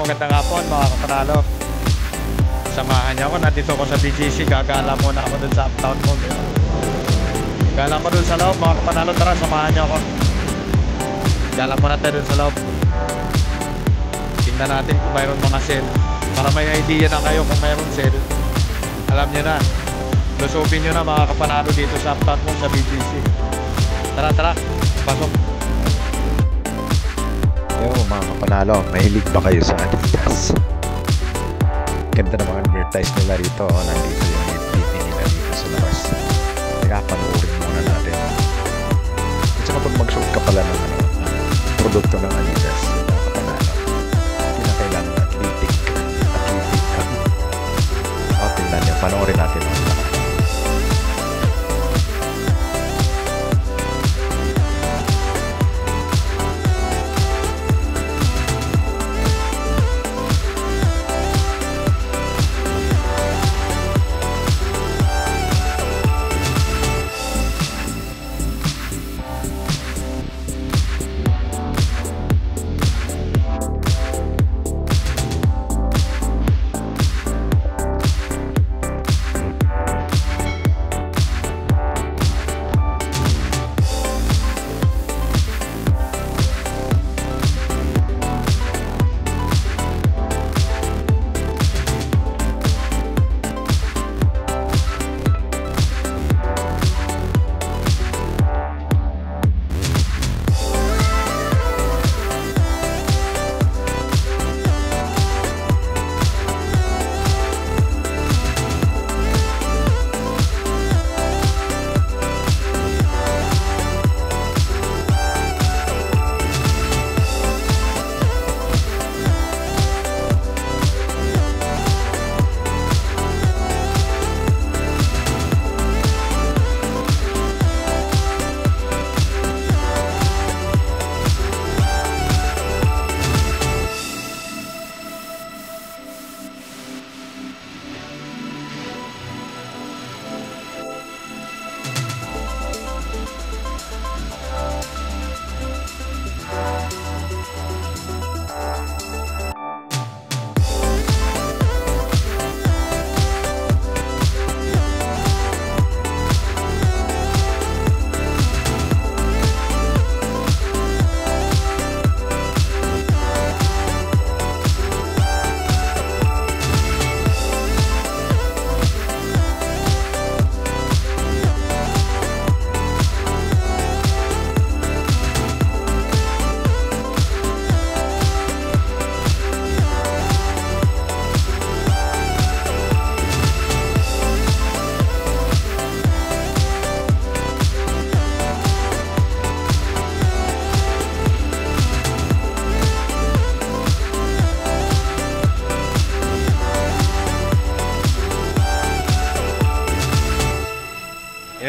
magandang hapon mga kapanalo. Samahan niyo ako, nandito ako sa BGC. Gagala muna ako dun sa Uptown Mall. Gala ko dun sa loob mga kapanalo. Tara, samahan niyo ako. Gala muna tayo dun sa loob. Tingnan natin kung mayroon mga sale, para may idea na kayo kung mayroon sale. Alam niyo na, lusupin niyo na mga kapanalo dito sa Uptown Mall sa BGC. Tara, tara, pasok. Yo mga kapanalo, mahilig ba kayo sa Adidas? Ganda ng mga advertise nila rito. Nandito yung FTP nila dito sa labas. Kaya panoorin muna natin. At saka pag mag-shoot ka pala ng produkto ng Adidas, mga kapanalo, hindi na kailangan athletic ka. O, tingnan nyo, panoorin natin.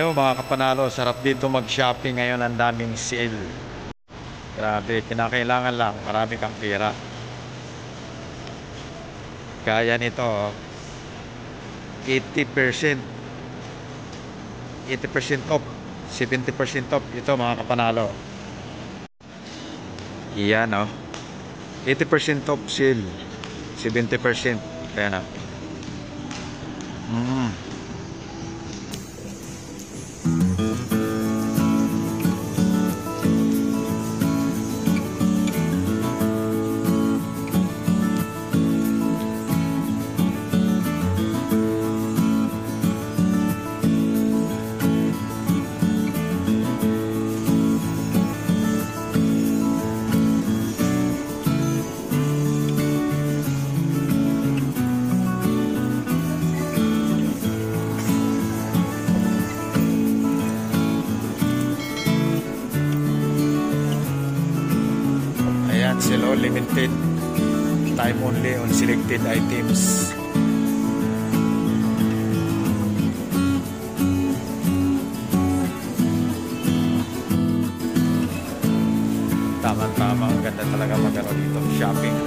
Mga kapanalo, sarap dito mag-shopping ngayon. Ang daming sale. Grabe, kinakailangan lang, marami kang pera. Kaya nito 80% off, 70% off. Ito mga kapanalo, iyan o, 80% off sale, 70%. Kaya na sale limited time only on selected items. Tama-tama, ang ganda talaga magkaroon dito shopping.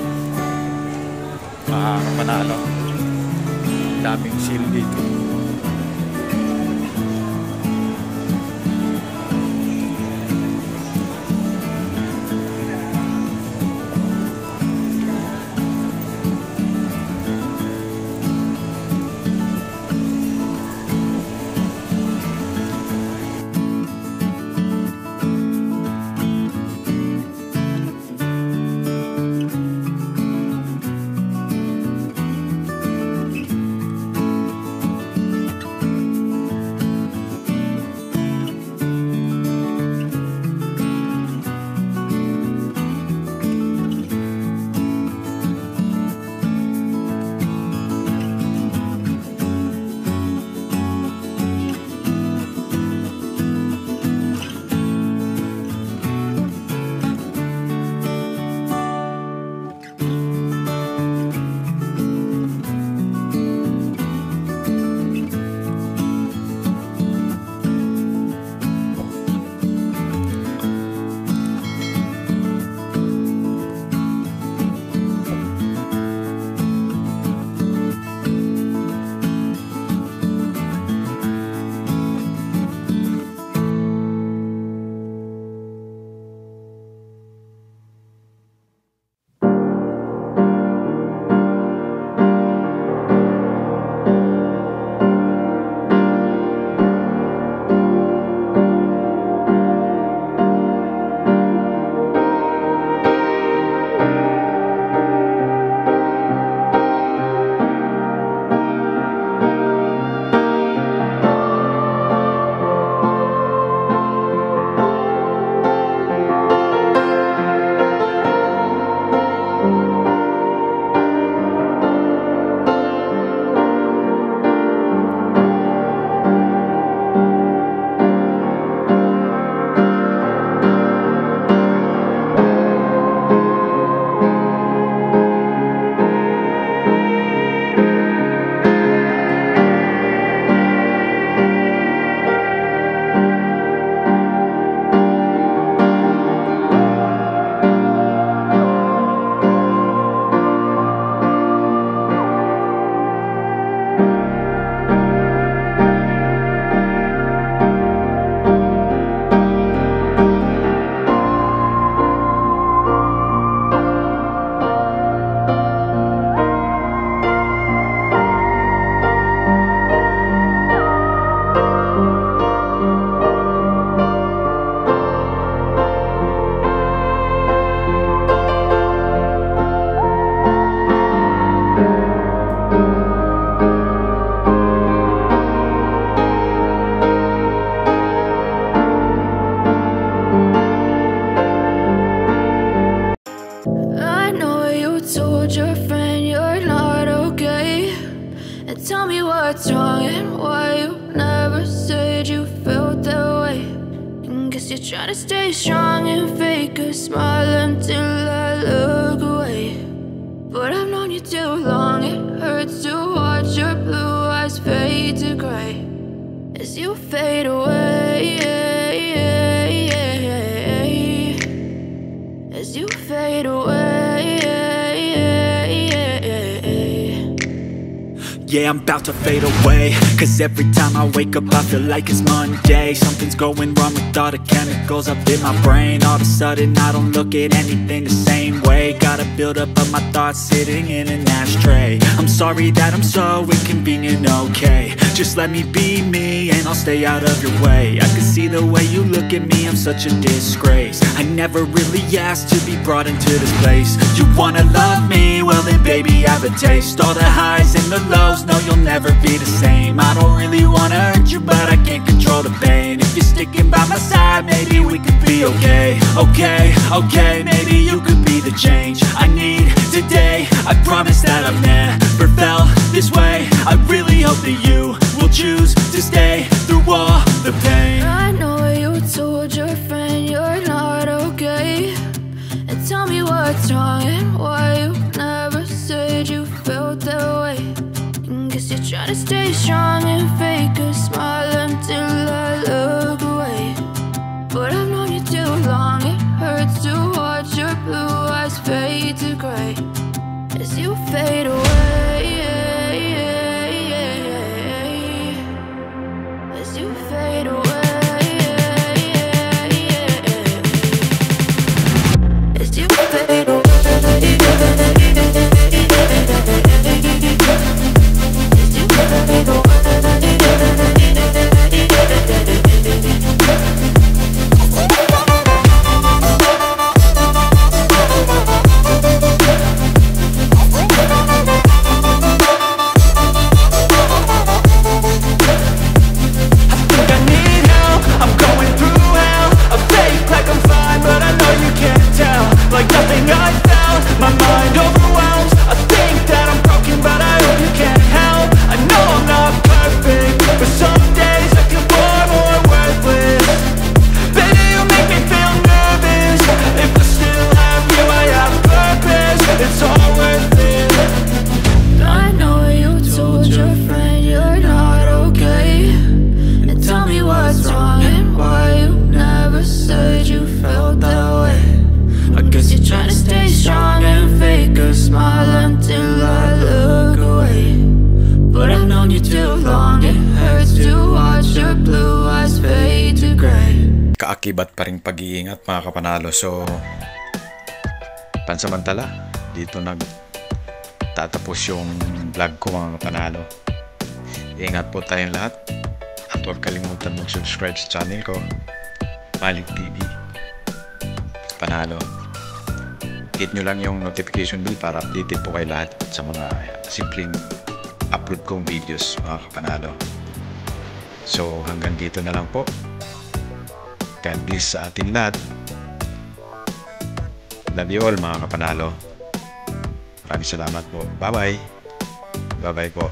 Panalo, daming sale dito. Tell me what's wrong and why you never said you felt that way. And guess you're trying to stay strong and fake a smile until I look away. But I've known you too long, it hurts to watch your blue eyes fade to gray as you fade away. As you fade away. Yeah, I'm about to fade away, cause every time I wake up I feel like it's Monday. Something's going wrong with all the chemicals up in my brain. All of a sudden I don't look at anything the same way. Gotta build up of my thoughts sitting in an ashtray. I'm sorry that I'm so inconvenient, okay. Just let me be me and I'll stay out of your way. I can see the way you look at me, I'm such a disgrace. I never really asked to be brought into this place. You wanna love me? Well then baby have a taste. All the highs and the lows, no, you'll never be the same. I don't really wanna hurt you, but I can't control the pain. If you're sticking by my side, maybe we could be okay. Okay, maybe you could be the change I need today. I promise that I've never felt this way. I really hope that you will choose to stay through all the pain. I know you told your friend you're not okay, and tell me what's wrong and why you never said you felt that way. Guess you're trying to stay strong and fake a smile until I look away. But I've known you too long, it hurts to watch your blue eyes fade to gray as you fade away. As you fade away. As you fade away. Kaakibat pa ring pag-iingat mga kapanalo. So pansamantala dito nagtatapos yung vlog ko mga kapanalo. Ingat po tayong lahat at huwag kalimutan mag-subscribe sa channel ko, Malik TV Panalo. Hit nyo lang yung notification bell para updated po kayo lahat sa mga simpleng upload kong videos mga kapanalo. So hanggang dito na lang po. God bless sa atin lahat. Love you all mga kapanalo. Maraming salamat po. Bye bye. Bye bye po.